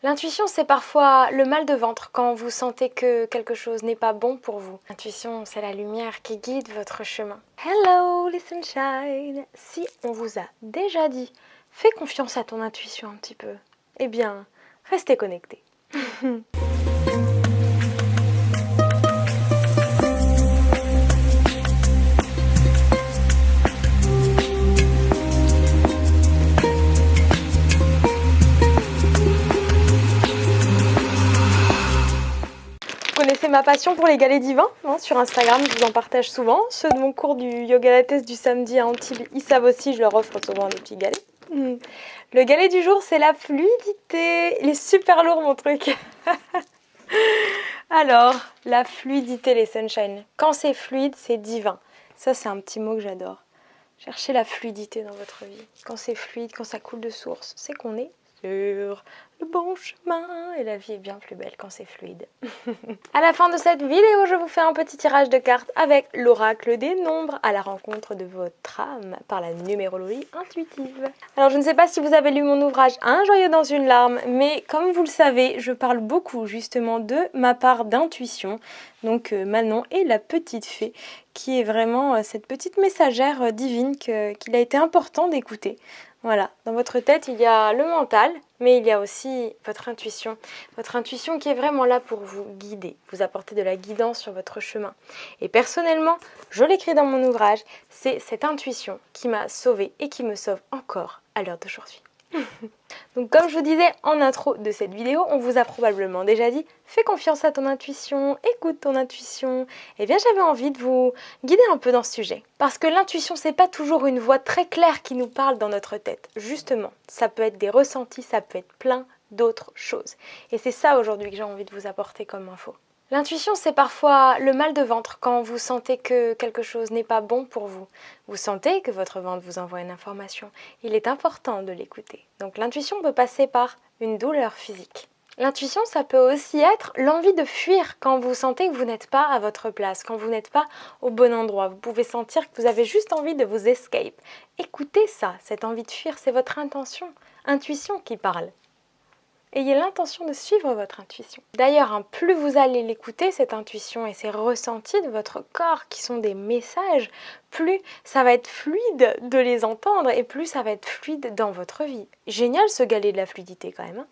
L'intuition, c'est parfois le mal de ventre quand vous sentez que quelque chose n'est pas bon pour vous. L'intuition, c'est la lumière qui guide votre chemin. Hello les sunshine! Si on vous a déjà dit, fais confiance à ton intuition un petit peu, eh bien, restez connectés. Vous connaissez ma passion pour les galets divins, hein, sur Instagram, je vous en partage souvent. Ceux de mon cours du Yoga Lattes du samedi à Antibes, ils savent aussi, je leur offre souvent des petits galets. Le galet du jour, c'est la fluidité. Il est super lourd mon truc. Alors, la fluidité, les sunshine. Quand c'est fluide, c'est divin. Ça, c'est un petit mot que j'adore. Cherchez la fluidité dans votre vie. Quand c'est fluide, quand ça coule de source, c'est qu'on est sur le bon chemin. Et la vie est bien plus belle quand c'est fluide. À la fin de cette vidéo, je vous fais un petit tirage de cartes avec l'oracle des nombres à la rencontre de votre âme par la numérologie intuitive. Alors je ne sais pas si vous avez lu mon ouvrage Un joyau dans une larme, mais comme vous le savez, je parle beaucoup justement de ma part d'intuition. Donc Manon est la petite fée qui est vraiment cette petite messagère divine qu'il a été important d'écouter. Voilà, dans votre tête, il y a le mental, mais il y a aussi votre intuition qui est vraiment là pour vous guider, vous apporter de la guidance sur votre chemin. Et personnellement, je l'écris dans mon ouvrage, c'est cette intuition qui m'a sauvée et qui me sauve encore à l'heure d'aujourd'hui. Donc comme je vous disais en intro de cette vidéo, on vous a probablement déjà dit « Fais confiance à ton intuition, écoute ton intuition ». Eh bien j'avais envie de vous guider un peu dans ce sujet. Parce que l'intuition, c'est pas toujours une voix très claire qui nous parle dans notre tête. Justement, ça peut être des ressentis, ça peut être plein d'autres choses. Et c'est ça aujourd'hui que j'ai envie de vous apporter comme info. L'intuition, c'est parfois le mal de ventre quand vous sentez que quelque chose n'est pas bon pour vous. Vous sentez que votre ventre vous envoie une information. Il est important de l'écouter. Donc l'intuition peut passer par une douleur physique. L'intuition, ça peut aussi être l'envie de fuir quand vous sentez que vous n'êtes pas à votre place, quand vous n'êtes pas au bon endroit. Vous pouvez sentir que vous avez juste envie de vous escape. Écoutez ça, cette envie de fuir, c'est votre intuition qui parle. Ayez l'intention de suivre votre intuition. D'ailleurs, plus vous allez l'écouter, cette intuition et ces ressentis de votre corps qui sont des messages, plus ça va être fluide de les entendre et plus ça va être fluide dans votre vie. Génial ce galet de la fluidité quand même.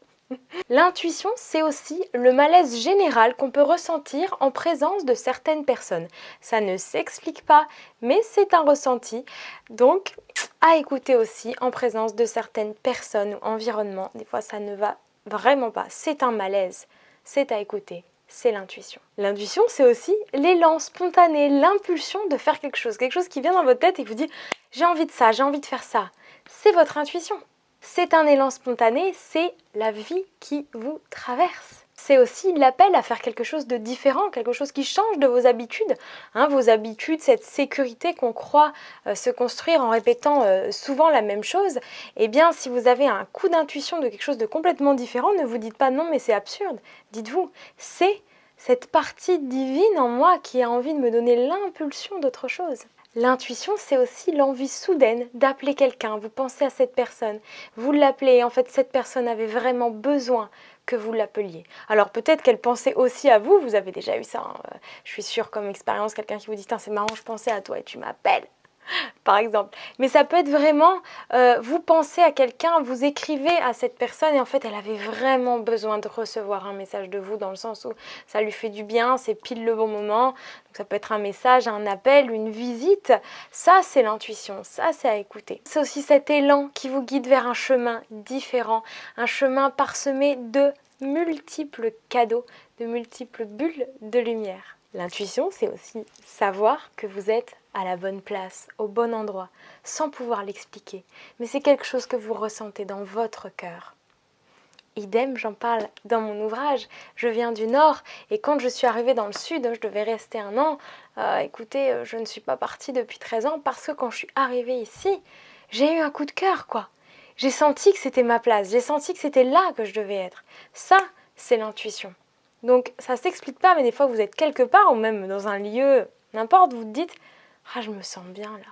L'intuition, c'est aussi le malaise général qu'on peut ressentir en présence de certaines personnes. Ça ne s'explique pas, mais c'est un ressenti. Donc, à écouter aussi en présence de certaines personnes ou environnements. Des fois, ça ne va vraiment pas, c'est un malaise, c'est à écouter, c'est l'intuition. L'intuition, c'est aussi l'élan spontané, l'impulsion de faire quelque chose qui vient dans votre tête et vous dit « j'ai envie de ça, j'ai envie de faire ça ». C'est votre intuition. C'est un élan spontané, c'est la vie qui vous traverse. C'est aussi l'appel à faire quelque chose de différent, quelque chose qui change de vos habitudes. Vos habitudes, cette sécurité qu'on croit se construire en répétant souvent la même chose. Eh bien, si vous avez un coup d'intuition de quelque chose de complètement différent, ne vous dites pas non mais c'est absurde. Dites-vous, c'est cette partie divine en moi qui a envie de me donner l'impulsion d'autre chose. L'intuition, c'est aussi l'envie soudaine d'appeler quelqu'un. Vous pensez à cette personne, vous l'appelez, en fait cette personne avait vraiment besoin que vous l'appeliez. Alors peut-être qu'elle pensait aussi à vous, vous avez déjà eu ça, je suis sûre comme expérience, quelqu'un qui vous dit « c'est marrant, je pensais à toi et tu m'appelles ». Par exemple. Mais ça peut être vraiment, vous pensez à quelqu'un, vous écrivez à cette personne et en fait elle avait vraiment besoin de recevoir un message de vous dans le sens où ça lui fait du bien, c'est pile le bon moment. Donc ça peut être un message, un appel, une visite. Ça c'est l'intuition, ça c'est à écouter. C'est aussi cet élan qui vous guide vers un chemin différent, un chemin parsemé de multiples cadeaux, de multiples bulles de lumière. L'intuition, c'est aussi savoir que vous êtes à la bonne place, au bon endroit, sans pouvoir l'expliquer. Mais c'est quelque chose que vous ressentez dans votre cœur. Idem, j'en parle dans mon ouvrage. Je viens du Nord et quand je suis arrivée dans le Sud, je devais rester 1 an. Écoutez, je ne suis pas partie depuis 13 ans parce que quand je suis arrivée ici, j'ai eu un coup de cœur, quoi. J'ai senti que c'était ma place, j'ai senti que c'était là que je devais être. Ça, c'est l'intuition. Donc ça ne s'explique pas, mais des fois vous êtes quelque part ou même dans un lieu, n'importe, vous dites « Ah, je me sens bien là.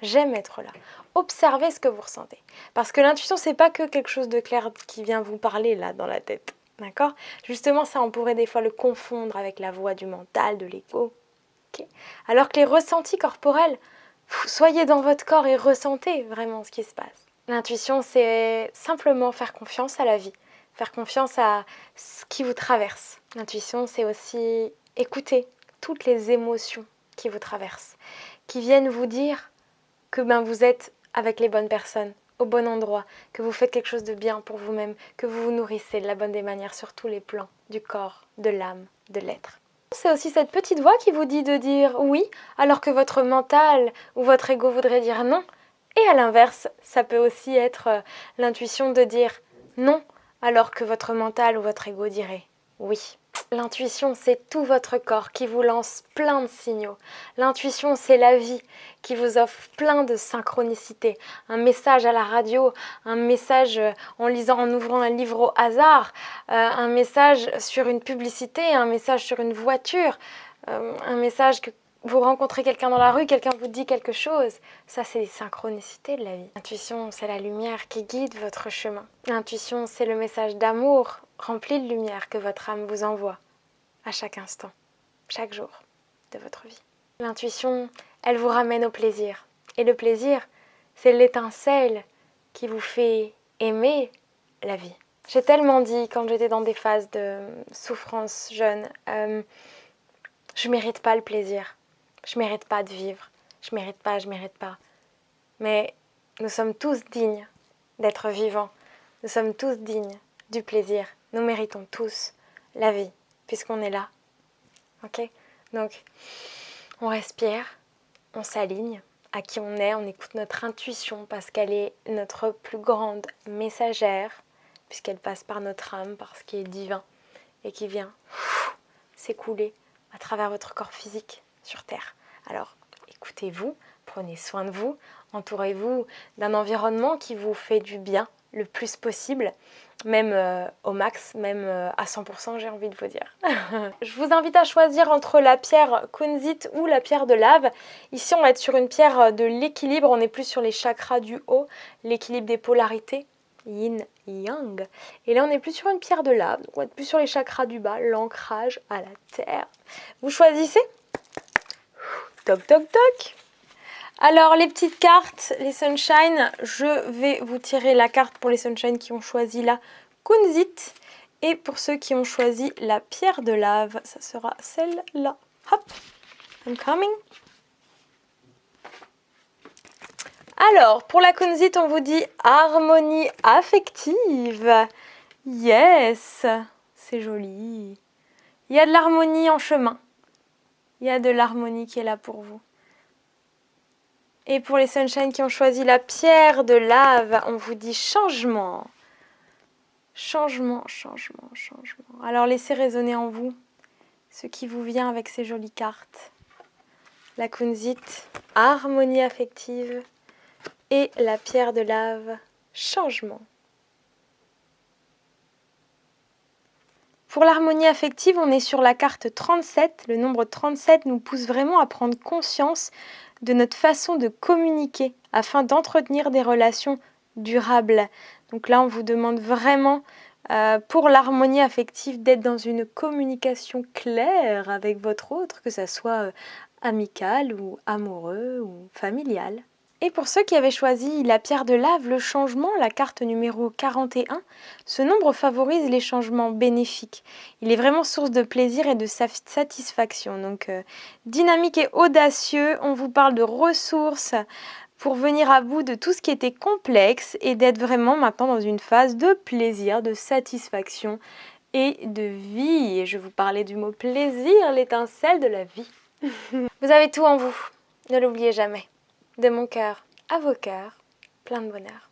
J'aime être là. Observez ce que vous ressentez. Parce que l'intuition, c'est pas que quelque chose de clair qui vient vous parler là dans la tête. D'accord? Justement, ça, on pourrait des fois le confondre avec la voix du mental, de l'ego. Okay? Alors que les ressentis corporels, soyez dans votre corps et ressentez vraiment ce qui se passe. L'intuition, c'est simplement faire confiance à la vie. Faire confiance à ce qui vous traverse. L'intuition, c'est aussi écouter toutes les émotions qui vous traversent, qui viennent vous dire que vous êtes avec les bonnes personnes, au bon endroit, que vous faites quelque chose de bien pour vous-même, que vous vous nourrissez de la bonne des manières sur tous les plans, du corps, de l'âme, de l'être. C'est aussi cette petite voix qui vous dit de dire oui, alors que votre mental ou votre ego voudrait dire non. Et à l'inverse, ça peut aussi être l'intuition de dire non, alors que votre mental ou votre ego dirait oui. L'intuition, c'est tout votre corps qui vous lance plein de signaux. L'intuition, c'est la vie qui vous offre plein de synchronicité. Un message à la radio, un message en ouvrant un livre au hasard, un message sur une publicité, un message sur une voiture, un message que vous rencontrez quelqu'un dans la rue, quelqu'un vous dit quelque chose. Ça, c'est les synchronicités de la vie. L'intuition, c'est la lumière qui guide votre chemin. L'intuition, c'est le message d'amour rempli de lumière que votre âme vous envoie à chaque instant, chaque jour de votre vie. L'intuition, elle vous ramène au plaisir. Et le plaisir, c'est l'étincelle qui vous fait aimer la vie. J'ai tellement dit quand j'étais dans des phases de souffrance jeune, je mérite pas le plaisir. Je mérite pas de vivre. Je mérite pas. Mais nous sommes tous dignes d'être vivants. Nous sommes tous dignes du plaisir. Nous méritons tous la vie, puisqu'on est là. Ok? Donc, on respire, on s'aligne à qui on est, on écoute notre intuition parce qu'elle est notre plus grande messagère, puisqu'elle passe par notre âme, par ce qui est divin, et qui vient s'écouler à travers votre corps physique sur Terre. Alors, écoutez-vous, prenez soin de vous, entourez-vous d'un environnement qui vous fait du bien le plus possible, même au max, même à 100%, j'ai envie de vous dire. Je vous invite à choisir entre la pierre kunzite ou la pierre de lave. Ici, on va être sur une pierre de l'équilibre, on n'est plus sur les chakras du haut, l'équilibre des polarités, yin, yang. Et là, on n'est plus sur une pierre de lave, donc on va être plus sur les chakras du bas, l'ancrage à la terre. Vous choisissez? Toc, toc, toc. Alors, les petites cartes, les Sunshine, je vais vous tirer la carte pour les Sunshine qui ont choisi la kunzite. Et pour ceux qui ont choisi la pierre de lave, ça sera celle-là. Hop, I'm coming. Alors, pour la kunzite, on vous dit harmonie affective. Yes, c'est joli. Il y a de l'harmonie en chemin. Il y a de l'harmonie qui est là pour vous. Et pour les Sunshine qui ont choisi la pierre de lave, on vous dit changement. Changement, changement, changement. Alors laissez résonner en vous ce qui vous vient avec ces jolies cartes. La kunzite, harmonie affective. Et la pierre de lave, changement. Pour l'harmonie affective, on est sur la carte 37. Le nombre 37 nous pousse vraiment à prendre conscience de notre façon de communiquer afin d'entretenir des relations durables. Donc là, on vous demande vraiment, pour l'harmonie affective, d'être dans une communication claire avec votre autre, que ça soit amical ou amoureux ou familial. Et pour ceux qui avaient choisi la pierre de lave, le changement, la carte numéro 41, ce nombre favorise les changements bénéfiques. Il est vraiment source de plaisir et de satisfaction. Donc dynamique et audacieux, on vous parle de ressources pour venir à bout de tout ce qui était complexe et d'être vraiment maintenant dans une phase de plaisir, de satisfaction et de vie. Et je vous parlais du mot plaisir, l'étincelle de la vie. Vous avez tout en vous, ne l'oubliez jamais. De mon cœur à vos cœurs, plein de bonheur.